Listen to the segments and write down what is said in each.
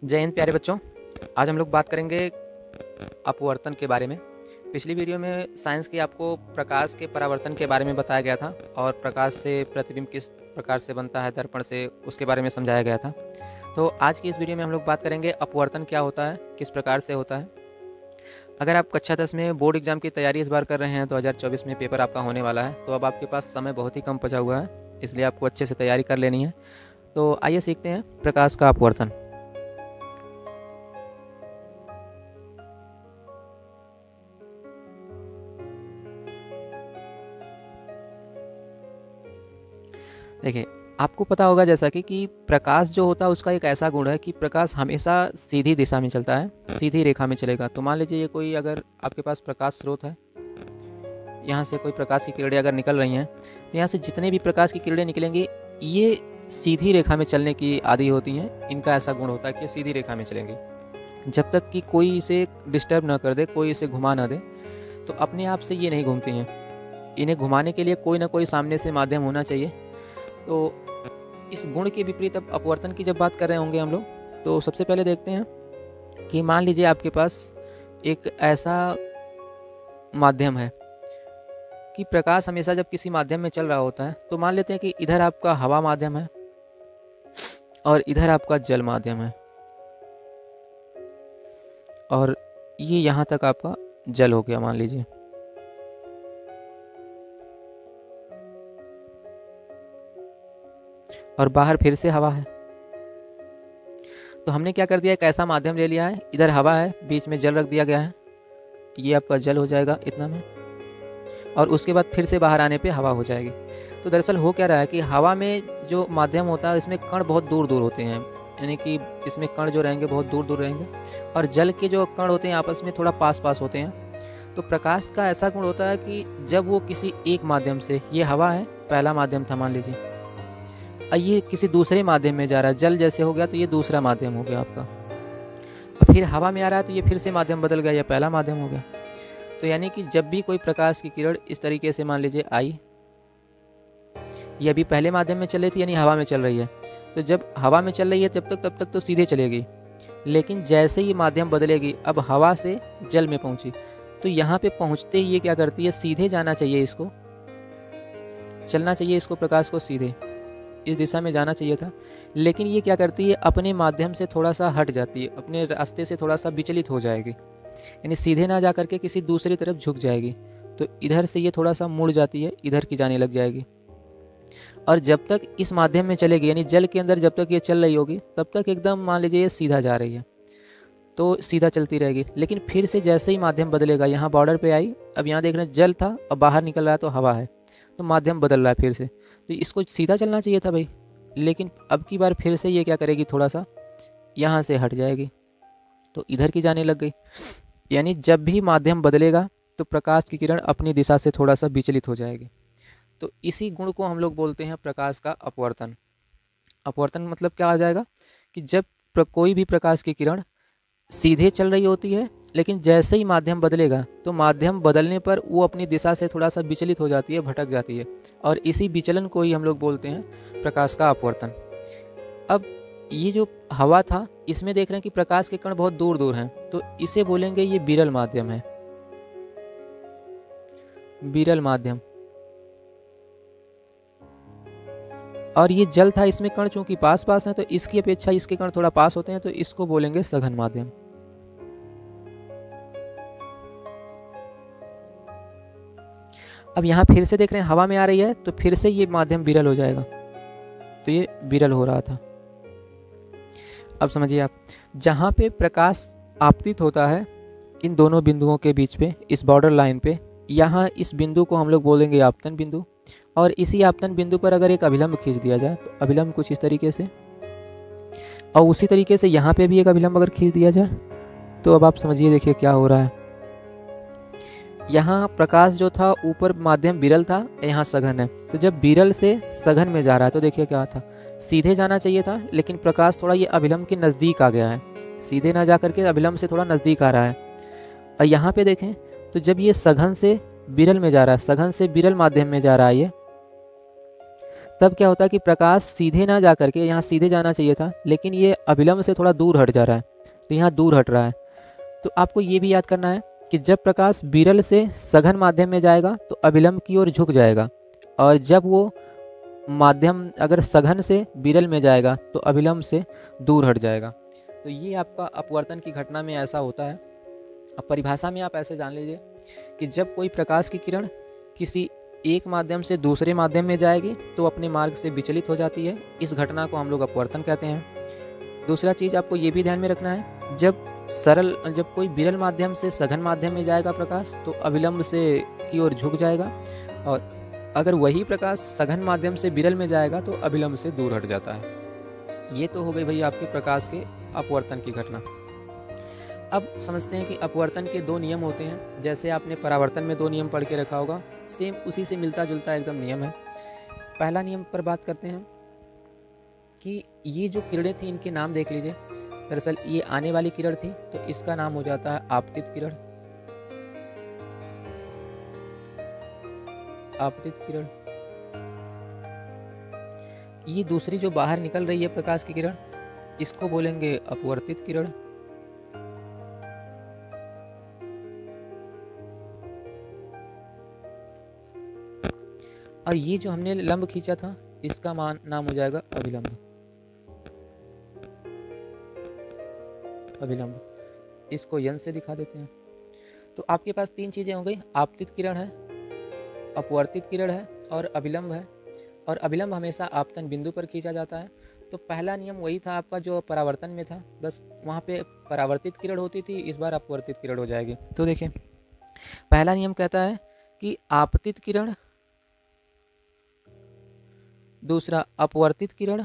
जय हिंद प्यारे बच्चों। आज हम लोग बात करेंगे अपवर्तन के बारे में। पिछली वीडियो में साइंस की आपको प्रकाश के परावर्तन के बारे में बताया गया था और प्रकाश से प्रतिबिंब किस प्रकार से बनता है दर्पण से, उसके बारे में समझाया गया था। तो आज की इस वीडियो में हम लोग बात करेंगे अपवर्तन क्या होता है, किस प्रकार से होता है। अगर आप कक्षा 10 में बोर्ड एग्जाम की तैयारी इस बार कर रहे हैं, 2024 में पेपर आपका होने वाला है, तो अब आपके पास समय बहुत ही कम बचा हुआ है, इसलिए आपको अच्छे से तैयारी कर लेनी है। तो आइए सीखते हैं प्रकाश का अपवर्तन। देखिए, आपको पता होगा जैसा कि प्रकाश जो होता है उसका एक ऐसा गुण है कि प्रकाश हमेशा सीधी दिशा में चलता है, सीधी रेखा में चलेगा। तो मान लीजिए ये कोई अगर आपके पास प्रकाश स्रोत है, यहाँ से कोई प्रकाश की किरणें अगर निकल रही हैं, तो यहाँ से जितने भी प्रकाश की किरणें निकलेंगी ये सीधी रेखा में चलने की आदी होती हैं। इनका ऐसा गुण होता है कि सीधी रेखा में चलेंगी। जब तक कि कोई इसे डिस्टर्ब ना कर दे, कोई इसे घुमा ना दे, तो अपने आप से ये नहीं घूमती हैं। इन्हें घुमाने के लिए कोई ना कोई सामने से माध्यम होना चाहिए। तो इस गुण के विपरीत अब अपवर्तन की जब बात कर रहे होंगे हम लोग, तो सबसे पहले देखते हैं कि मान लीजिए आपके पास एक ऐसा माध्यम है कि प्रकाश हमेशा जब किसी माध्यम में चल रहा होता है, तो मान लेते हैं कि इधर आपका हवा माध्यम है और इधर आपका जल माध्यम है और ये यहाँ तक आपका जल हो गया मान लीजिए। और बाहर फिर से हवा है। तो हमने क्या कर दिया, एक ऐसा माध्यम ले लिया है, इधर हवा है, बीच में जल रख दिया गया है, ये आपका जल हो जाएगा इतना में, और उसके बाद फिर से बाहर आने पे हवा हो जाएगी। तो दरअसल हो क्या रहा है कि हवा में जो माध्यम होता है इसमें कण बहुत दूर दूर होते हैं, यानी कि इसमें कण जो रहेंगे बहुत दूर दूर रहेंगे, और जल के जो कण होते हैं आपस में थोड़ा पास पास होते हैं। तो प्रकाश का ऐसा गुण होता है कि जब वो किसी एक माध्यम से, ये हवा है, पहला माध्यम था मान लीजिए, ये किसी दूसरे माध्यम में जा रहा है, जल जैसे हो गया तो ये दूसरा माध्यम हो गया आपका, और फिर हवा में आ रहा है तो ये फिर से माध्यम बदल गया, ये पहला माध्यम हो गया। तो यानी कि जब भी कोई प्रकाश की किरण इस तरीके से मान लीजिए आई, ये अभी पहले माध्यम में चल रही थी यानी हवा में चल रही है, तो जब हवा में चल रही है तब तक तो सीधे चलेगी, लेकिन जैसे ही माध्यम बदलेगी, अब हवा से जल में पहुंची, तो यहाँ पे पहुँचते ही ये क्या करती है, सीधे जाना चाहिए, इसको चलना चाहिए, इसको प्रकाश को सीधे इस दिशा में जाना चाहिए था, लेकिन ये क्या करती है, अपने माध्यम से थोड़ा सा हट जाती है, अपने रास्ते से थोड़ा सा विचलित हो जाएगी, यानी सीधे ना जा करके किसी दूसरी तरफ झुक जाएगी। तो इधर से ये थोड़ा सा मुड़ जाती है, इधर की जाने लग जाएगी, और जब तक इस माध्यम में चलेगी, यानी जल के अंदर जब तक ये चल रही होगी तब तक एकदम मान लीजिए ये सीधा जा रही है, तो सीधा चलती रहेगी। लेकिन फिर से जैसे ही माध्यम बदलेगा, यहाँ बॉर्डर पे आई, अब यहाँ देख रहे हैं जल था, अब बाहर निकल रहा है तो हवा है, तो माध्यम बदल रहा है फिर से, तो इसको सीधा चलना चाहिए था भाई, लेकिन अब की बार फिर से ये क्या करेगी, थोड़ा सा यहाँ से हट जाएगी, तो इधर की जाने लग गई। यानी जब भी माध्यम बदलेगा तो प्रकाश की किरण अपनी दिशा से थोड़ा सा विचलित हो जाएगी। तो इसी गुण को हम लोग बोलते हैं प्रकाश का अपवर्तन। अपवर्तन मतलब क्या आ जाएगा कि जब कोई भी प्रकाश की किरण सीधे चल रही होती है, लेकिन जैसे ही माध्यम बदलेगा तो माध्यम बदलने पर वो अपनी दिशा से थोड़ा सा विचलित हो जाती है, भटक जाती है, और इसी विचलन को ही हम लोग बोलते हैं प्रकाश का अपवर्तन। अब ये जो हवा था, इसमें देख रहे हैं कि प्रकाश के कण बहुत दूर दूर हैं, तो इसे बोलेंगे ये विरल माध्यम है, विरल माध्यम। और ये जल था, इसमें कण चूंकि पास पास हैं, तो इसकी अपेक्षा इसके कण थोड़ा पास होते हैं, तो इसको बोलेंगे सघन माध्यम। अब यहाँ फिर से देख रहे हैं हवा में आ रही है, तो फिर से ये माध्यम विरल हो जाएगा, तो ये विरल हो रहा था। अब समझिए आप, जहाँ पे प्रकाश आपतित होता है इन दोनों बिंदुओं के बीच पे, इस बॉर्डर लाइन पे, यहाँ इस बिंदु को हम लोग बोलेंगे आपतन बिंदु, और इसी आपतन बिंदु पर अगर एक अभिलंब खींच दिया जाए, तो अभिलंब कुछ इस तरीके से, और उसी तरीके से यहाँ पे भी एक अभिलंब अगर खींच दिया जाए, तो अब आप समझिए, देखिए क्या हो रहा है। यहाँ प्रकाश जो था ऊपर माध्यम विरल था, यहाँ सघन है, तो जब विरल से सघन में जा रहा है तो देखिए क्या था, सीधे जाना चाहिए था, लेकिन प्रकाश थोड़ा ये अभिलंब के नज़दीक आ गया है, सीधे ना जा करके अभिलंब से थोड़ा नज़दीक आ रहा है। और यहाँ पे देखें तो जब ये सघन से विरल में जा रहा है, सघन से विरल माध्यम में जा रहा है ये, तब क्या होता है कि प्रकाश सीधे ना जा करके, यहाँ सीधे जाना चाहिए था लेकिन ये अभिलंब से थोड़ा दूर हट जा रहा है, तो यहाँ दूर हट रहा है। तो आपको ये भी याद करना है कि जब प्रकाश विरल से सघन माध्यम में जाएगा तो अभिलंब की ओर झुक जाएगा, और जब वो माध्यम अगर सघन से विरल में जाएगा तो अभिलंब से दूर हट जाएगा। तो ये आपका अपवर्तन की घटना में ऐसा होता है। अब परिभाषा में आप ऐसे जान लीजिए कि जब कोई प्रकाश की किरण किसी एक माध्यम से दूसरे माध्यम में जाएगी तो अपने मार्ग से विचलित हो जाती है, इस घटना को हम लोग अपवर्तन कहते हैं। दूसरा चीज़ आपको ये भी ध्यान में रखना है, जब कोई विरल माध्यम से सघन माध्यम में जाएगा प्रकाश तो अभिलंब से की ओर झुक जाएगा, और अगर वही प्रकाश सघन माध्यम से विरल में जाएगा तो अभिलंब से दूर हट जाता है। ये तो हो गई भाई आपके प्रकाश के अपवर्तन की घटना। अब समझते हैं कि अपवर्तन के दो नियम होते हैं। जैसे आपने परावर्तन में दो नियम पढ़ के रखा होगा, सेम उसी से मिलता जुलता एकदम नियम है। पहला नियम पर बात करते हैं कि ये जो किरणें थी इनके नाम देख लीजिए। दरअसल ये आने वाली किरण थी तो इसका नाम हो जाता है आपतित किरण। आपतित किरण। ये दूसरी जो बाहर निकल रही है प्रकाश की किरण, इसको बोलेंगे अपवर्तित किरण। और ये जो हमने लंब खींचा था इसका नाम हो जाएगा अभिलंब। अभिलंब, इसको यन से दिखा देते हैं। तो आपके पास तीन चीजें हो गई, आपतित किरण है, अपवर्तित किरण है और अभिलंब है। और अभिलंब हमेशा आपतन बिंदु पर खींचा जाता है। तो पहला नियम वही था आपका जो परावर्तन में था, बस वहाँ पे परावर्तित किरण होती थी, इस बार अपवर्तित किरण हो जाएगी। तो देखिए पहला नियम कहता है कि आपतित किरण, दूसरा अपवर्तित किरण,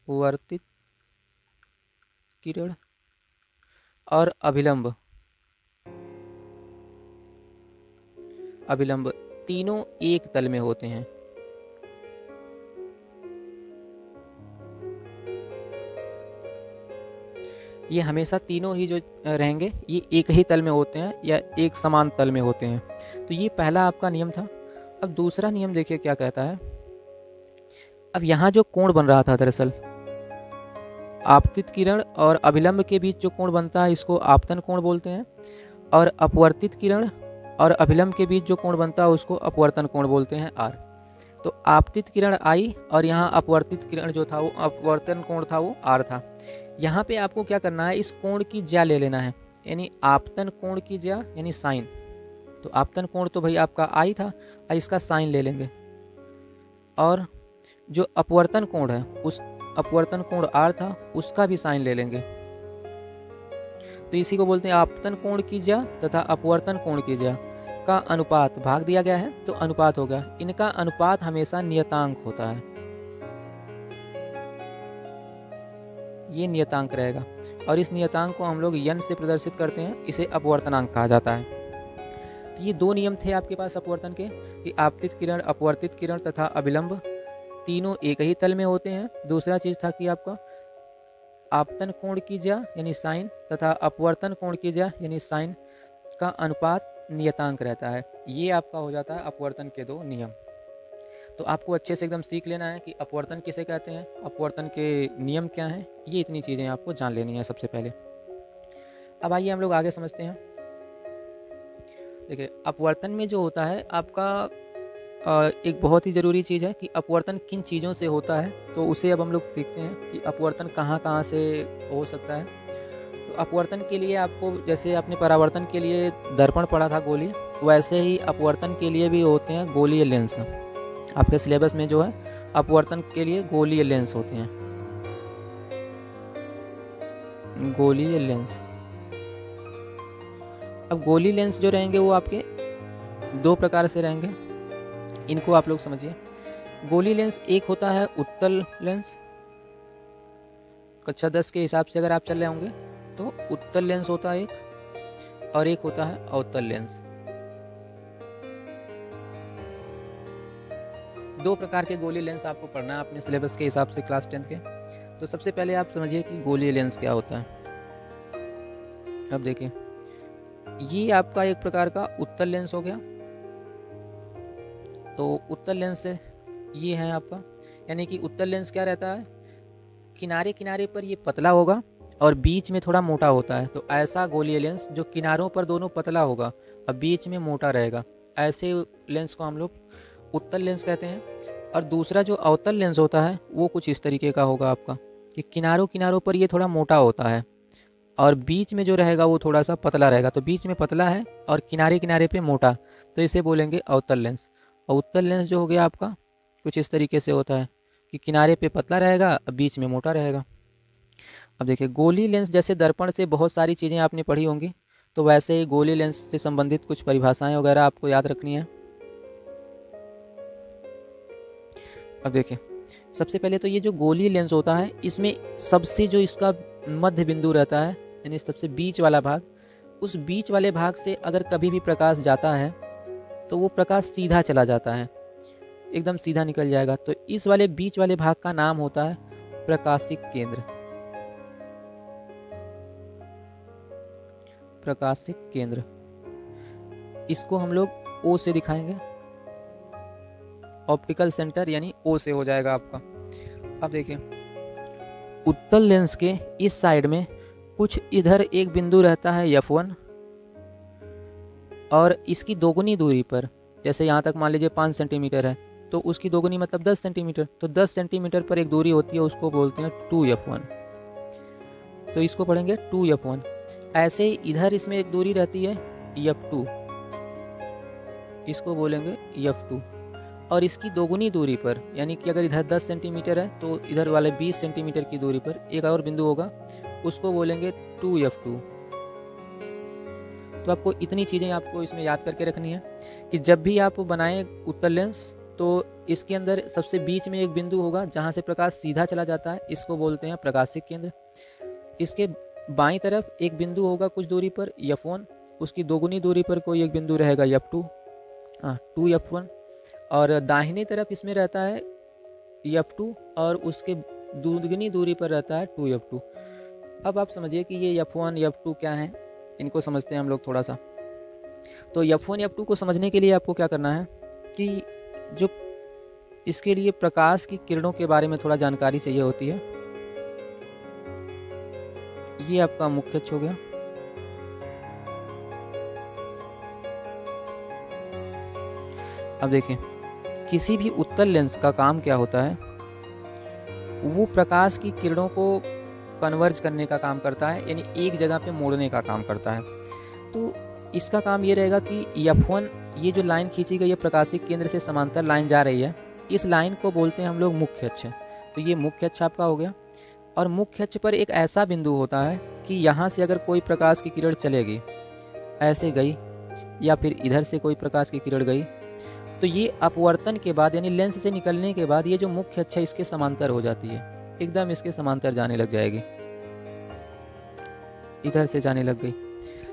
वर्तित किरण और अभिलंब। अभिलंब तीनों एक तल में होते हैं। ये हमेशा तीनों ही जो रहेंगे ये एक ही तल में होते हैं या एक समान तल में होते हैं। तो ये पहला आपका नियम था। अब दूसरा नियम देखिए क्या कहता है। अब यहाँ जो कोण बन रहा था, दरअसल आपतित किरण और अभिलंब के बीच जो कोण बनता है इसको आपतन कोण बोलते हैं, और अपवर्तित किरण और अभिलंब के बीच जो कोण बनता है उसको अपवर्तन कोण बोलते हैं आर। तो आपतित किरण आई और यहाँ अपवर्तित किरण जो था वो अपवर्तन कोण था वो आर था। यहाँ पे आपको क्या करना है, इस कोण की ज्या ले लेना है, यानी आपतन कोण की ज्या यानी साइन। तो आपतन कोण तो भाई आपका आई था, इसका साइन ले लेंगे, और जो अपवर्तन कोण है उस अपवर्तन कोण आर था उसका भी साइन ले लेंगे। तो इसी को बोलते हैं आपतन कोण की ज्या तथा अपवर्तन कोण की ज्या का अनुपात भाग दिया गया है तो अनुपात हो गया। इनका अनुपात हमेशा नियतांक होता है, ये नियतांक रहेगा, और इस नियतांक को हम लोग यन से प्रदर्शित करते हैं, इसे अपवर्तनांक कहा जाता है। तो ये दो नियम थे आपके पास अपवर्तन के कि आपतित किरण, अपवर्तित किरण तथा अभिलंब तीनों एक ही तल में होते हैं। दूसरा चीज था कि आपका आपतन कोण की ज्या यानी साइन तथा अपवर्तन कोण की ज्या यानी साइन का अनुपात नियतांक रहता है। ये आपका हो जाता है अपवर्तन के दो नियम। तो आपको अच्छे से एकदम सीख लेना है कि अपवर्तन किसे कहते हैं, अपवर्तन के नियम क्या हैं, ये इतनी चीज़ें आपको जान लेनी है सबसे पहले। अब आइए हम लोग आगे समझते हैं। देखिए अपवर्तन में जो होता है आपका एक बहुत ही ज़रूरी चीज़ है कि अपवर्तन किन चीज़ों से होता है, तो उसे अब हम लोग सीखते हैं कि अपवर्तन कहाँ कहाँ से हो सकता है। तो अपवर्तन के लिए आपको, जैसे आपने परावर्तन के लिए दर्पण पढ़ा था गोलीय, वैसे ही अपवर्तन के लिए भी होते हैं गोलीय लेंस। आपके सिलेबस में जो है अपवर्तन के लिए गोलीय लेंस होते हैं, गोलीय लेंस। अब गोलीय लेंस जो रहेंगे वो आपके दो प्रकार से रहेंगे, इनको आप लोग समझिए। गोलीय लेंस एक होता है उत्तल लेंस, कक्षा 10 के हिसाब से अगर आप चल रहे होंगे तो उत्तल लेंस होता है एक, और एक होता है अवतल लेंस। दो प्रकार के गोलीय लेंस आपको पढ़ना है अपने सिलेबस के हिसाब से क्लास 10 के। तो सबसे पहले आप समझिए कि गोलीय लेंस क्या होता है। अब देखिए ये आपका एक प्रकार का उत्तल लेंस हो गया, तो उत्तल लेंस से ये है आपका, यानी कि उत्तल लेंस क्या रहता है, किनारे किनारे पर ये पतला होगा और बीच में थोड़ा मोटा होता है। तो ऐसा गोलीय लेंस जो किनारों पर दोनों पतला होगा और बीच में मोटा रहेगा, ऐसे लेंस को हम लोग उत्तल लेंस कहते हैं। और दूसरा जो अवतल लेंस होता है वो कुछ इस तरीके का होगा आपका, कि किनारों किनारों पर ये थोड़ा मोटा होता है और बीच में जो रहेगा वो थोड़ा सा पतला रहेगा। तो बीच में पतला है और किनारे किनारे पे मोटा, तो इसे बोलेंगे अवतल लेंस। और उत्तल लेंस जो हो गया आपका कुछ इस तरीके से होता है कि किनारे पे पतला रहेगा और बीच में मोटा रहेगा। अब देखिए, गोली लेंस जैसे दर्पण से बहुत सारी चीज़ें आपने पढ़ी होंगी, तो वैसे ही गोली लेंस से संबंधित कुछ परिभाषाएं वगैरह आपको याद रखनी है। अब देखिए, सबसे पहले तो ये जो गोली लेंस होता है, इसमें सबसे जो इसका मध्य बिंदु रहता है, यानी सबसे बीच वाला भाग, उस बीच वाले भाग से अगर कभी भी प्रकाश जाता है तो वो प्रकाश सीधा चला जाता है, एकदम सीधा निकल जाएगा। तो इस वाले बीच वाले भाग का नाम होता है प्रकाशिक केंद्र। प्रकाशिक केंद्र, इसको हम लोग ओ से दिखाएंगे, ऑप्टिकल सेंटर यानी ओ से हो जाएगा आपका। अब देखिए, उत्तल लेंस के इस साइड में कुछ इधर एक बिंदु रहता है F1, और इसकी दोगुनी दूरी पर, जैसे यहाँ तक मान लीजिए 5 सेंटीमीटर है, तो उसकी दोगुनी मतलब 10 सेंटीमीटर, तो 10 सेंटीमीटर पर एक दूरी होती है, उसको बोलते हैं 2F1। तो इसको पढ़ेंगे 2F1। ऐसे ही इधर इसमें एक दूरी रहती है F2, इसको बोलेंगे F2। और इसकी दोगुनी दूरी पर, यानी कि अगर इधर 10 सेंटीमीटर है तो इधर वाले 20 सेंटीमीटर की दूरी पर एक और बिंदु होगा, उसको बोलेंगे 2F2। तो आपको इतनी चीज़ें आपको इसमें याद करके रखनी है कि जब भी आप बनाएं उत्तल लेंस, तो इसके अंदर सबसे बीच में एक बिंदु होगा जहां से प्रकाश सीधा चला जाता है, इसको बोलते हैं प्रकाशिक केंद्र। इसके बाईं तरफ एक बिंदु होगा कुछ दूरी पर F1, उसकी दोगुनी दूरी पर कोई एक बिंदु रहेगा F2, 2F1। और दाहिनी तरफ इसमें रहता है F2 और उसके दुगनी दूरी पर रहता है 2F2। अब आप समझिए कि ये F1 F2 क्या है, इनको समझते हैं हम लोग थोड़ा सा। तो F1 F2 को समझने के लिए आपको क्या करना है कि जो इसके लिए प्रकाश की किरणों के बारे में थोड़ा जानकारी चाहिए होती है। ये आपका मुख्य अक्ष हो गया। अब देखिए, किसी भी उत्तल लेंस का काम क्या होता है, वो प्रकाश की किरणों को कन्वर्ज करने का काम करता है, यानी एक जगह पे मोड़ने का काम करता है। तो इसका काम ये रहेगा कि F1, ये जो लाइन खींची गई है प्रकाशिक केंद्र से समांतर लाइन जा रही है, इस लाइन को बोलते हैं हम लोग मुख्य अक्ष। तो ये मुख्य अक्ष आपका हो गया। और मुख्य अक्ष पर एक ऐसा बिंदु होता है कि यहाँ से अगर कोई प्रकाश की किरण चलेगी, ऐसे गई, या फिर इधर से कोई प्रकाश की किरण गई, तो ये अपवर्तन के बाद, यानी लेंस से निकलने के बाद, ये जो मुख्य अक्ष है इसके समांतर हो जाती है, एकदम इसके समांतर जाने लग जाएगी, इधर से जाने लग गई।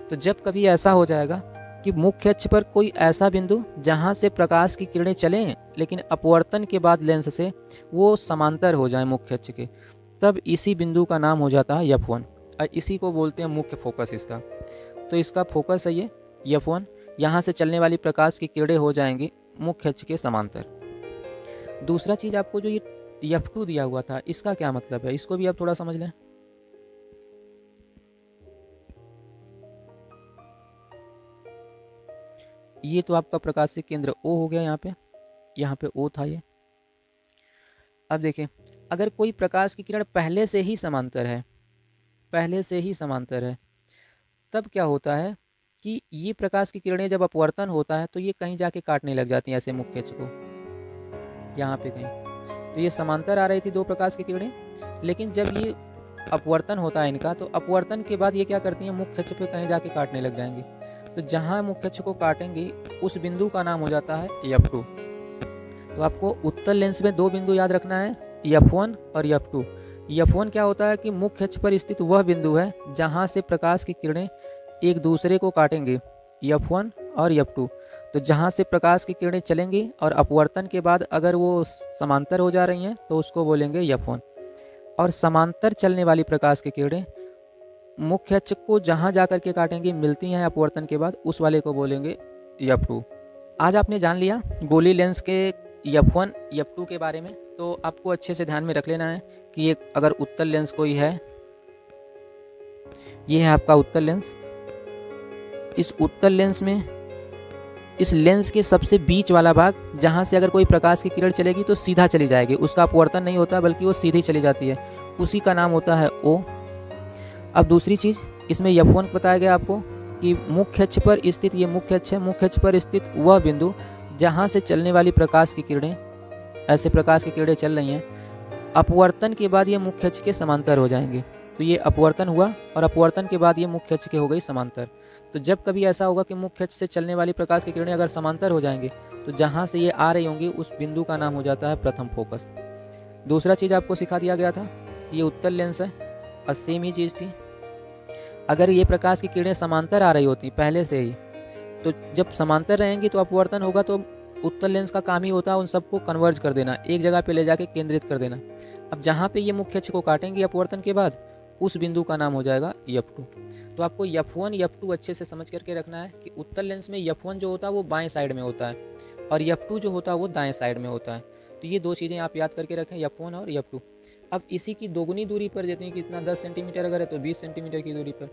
तो जब कभी ऐसा हो जाएगा कि मुख्य अक्ष पर कोई ऐसा बिंदु जहां से प्रकाश की किरणें चलें, लेकिन अपवर्तन के बाद लेंस से वो समांतर हो जाए मुख्य अक्ष के, तब इसी बिंदु का नाम हो जाता है F1, और इसी को बोलते हैं मुख्य फोकस इसका। तो इसका फोकस है ये F1। यहाँ से चलने वाली प्रकाश की किरणें हो जाएंगी मुख्य अक्ष के समांतर। दूसरा चीज़, आपको जो ये F2 दिया हुआ था, इसका क्या मतलब है, इसको भी आप थोड़ा समझ लें। ये तो आपका प्रकाशिक केंद्र O हो गया, यहाँ पे O था ये। अब देखिए, अगर कोई प्रकाश की किरण पहले से ही समांतर है, तब क्या होता है कि ये प्रकाश की किरणें जब अपवर्तन होता है तो ये कहीं जाके काटने लग जाती हैं ऐसे मुख्य अक्ष को, यहाँ पे कहीं। तो ये समांतर आ रही थी दो प्रकाश की किरणें, लेकिन जब ये अपवर्तन होता है इनका, तो अपवर्तन के बाद ये क्या करती हैं, मुख्य अक्ष पे कहीं जाके काटने लग जाएंगी। तो जहाँ मुख्य अक्ष को काटेंगी उस बिंदु का नाम हो जाता है F2। तो आपको उत्तल लेंस में दो बिंदु याद रखना है, F1 और F2। F1 क्या होता है कि मुख्य अक्ष पर स्थित वह बिंदु है जहाँ से प्रकाश की किरणें एक दूसरे को काटेंगे, F1 और F2। तो जहाँ से प्रकाश की किरणें चलेंगी और अपवर्तन के बाद अगर वो समांतर हो जा रही हैं तो उसको बोलेंगे F1। और समांतर चलने वाली प्रकाश की किरणें मुख्य अक्ष को जहाँ जा कर के काटेंगी, मिलती हैं अपवर्तन के बाद, उस वाले को बोलेंगे F2। आज आपने जान लिया गोली लेंस के F1 F2 के बारे में। तो आपको अच्छे से ध्यान में रख लेना है कि ये अगर उत्तल लेंस कोई है, ये है आपका उत्तल लेंस। इस उत्तल लेंस में इस लेंस के सबसे बीच वाला भाग, जहाँ से अगर कोई प्रकाश की किरण चलेगी तो सीधा चली जाएगी, उसका अपवर्तन नहीं होता बल्कि वो सीधी चली जाती है, उसी का नाम होता है O। अब दूसरी चीज़, इसमें F1 बताया गया आपको कि मुख्य अक्ष पर स्थित, ये मुख्य अक्ष है, मुख्य अक्ष पर स्थित वह बिंदु जहाँ से चलने वाली प्रकाश की किरणें, ऐसे प्रकाश की किरणें चल रही हैं, अपवर्तन के बाद ये मुख्य अक्ष के समांतर हो जाएंगे। तो ये अपवर्तन हुआ और अपवर्तन के बाद ये मुख्य अक्ष के हो गई समांतर। तो जब कभी ऐसा होगा कि मुख्य अक्ष से चलने वाली प्रकाश की किरणें अगर समांतर हो जाएंगे तो जहाँ से ये आ रही होंगी उस बिंदु का नाम हो जाता है प्रथम फोकस। दूसरा चीज़ आपको सिखा दिया गया था, ये उत्तल लेंस है और सेम ही चीज़ थी। अगर ये प्रकाश की किरणें समांतर आ रही होती पहले से ही, तो जब समांतर रहेंगी तो अपवर्तन होगा, तो उत्तल लेंस का काम ही होता है उन सबको कन्वर्ज कर देना, एक जगह पे ले जाके केंद्रित कर देना। अब जहाँ पे ये मुख्य अक्ष को काटेंगे अपवर्तन के बाद, उस बिंदु का नाम हो जाएगा F2। तो आपको F1 F2 अच्छे से समझ करके रखना है कि उत्तल लेंस में F1 जो होता है वो बाएं साइड में होता है और F2 जो होता है वो दाएं साइड में होता है। तो ये दो चीज़ें आप याद करके रखें, F1 और F2। अब इसी की दोगुनी दूरी पर देते हैं, कितना 10 सेंटीमीटर अगर है तो 20 सेंटीमीटर की दूरी पर,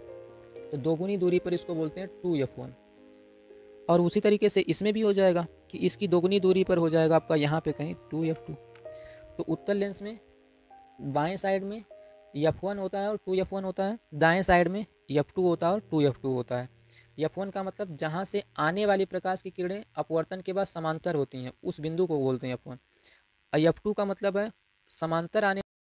तो दोगुनी दूरी पर इसको बोलते हैं 2F1। और उसी तरीके से इसमें भी हो जाएगा कि इसकी दोगुनी दूरी पर हो जाएगा आपका यहाँ पे कहीं 2F2। तो उत्तल लेंस में बाएं साइड में F1 होता है और 2F1 होता है, दाएं साइड में F2 होता है और 2F2 होता है। F1 का मतलब जहाँ से आने वाली प्रकाश की किरणें अपवर्तन के बाद समांतर होती हैं, उस बिंदु को बोलते हैं F1। और F2 का मतलब है समांतर आने